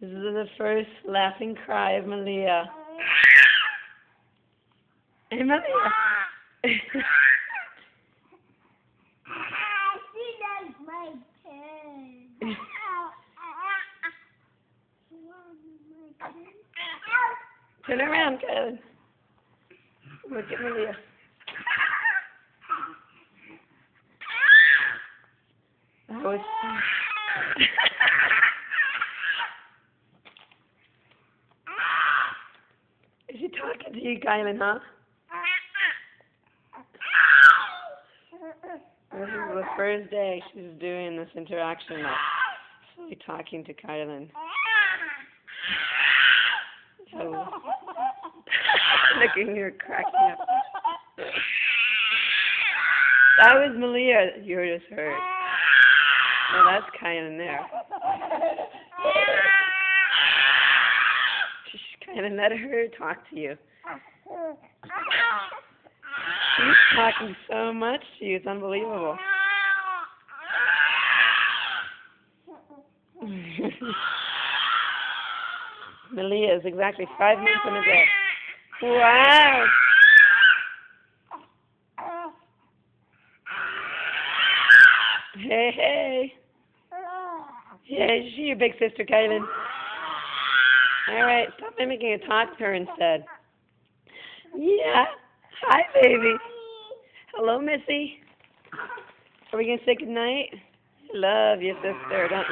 This is the first laughing cry of Maliha. Hey, Maliha. She does my pen. Turn around, Kylan. Look at Maliha. That was Is she talking to you, Kylan, huh? This is the first day she's doing this interaction now. She's talking to Kylan. So, looking, you're cracking up. That was Maliha that you just heard. No, that's Kylan there. Kylan, let her talk to you. She's talking so much to you, it's unbelievable. Maliha is exactly 5 minutes in a day. Wow! Hey, hey! Yeah, is she your big sister, Kylan? Alright, stop mimicking and talk to her instead. Yeah. Hi, baby. Hello, Missy. Are we going to say goodnight? You love your sister, don't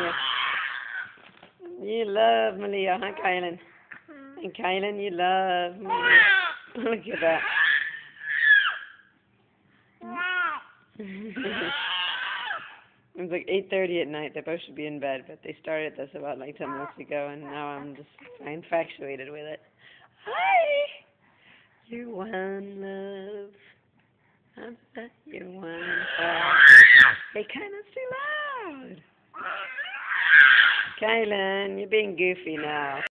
you? You love Maliha, huh, Kylan? And Kylan, you love Maliha. Look at that. It was like 8:30 at night. They both should be in bed, but they started this about like 10 minutes ago, and now I'm just infatuated with it. Hi! You're one love. I bet you're one love. Hey, Kylan's too loud. Kylan, you're being goofy now.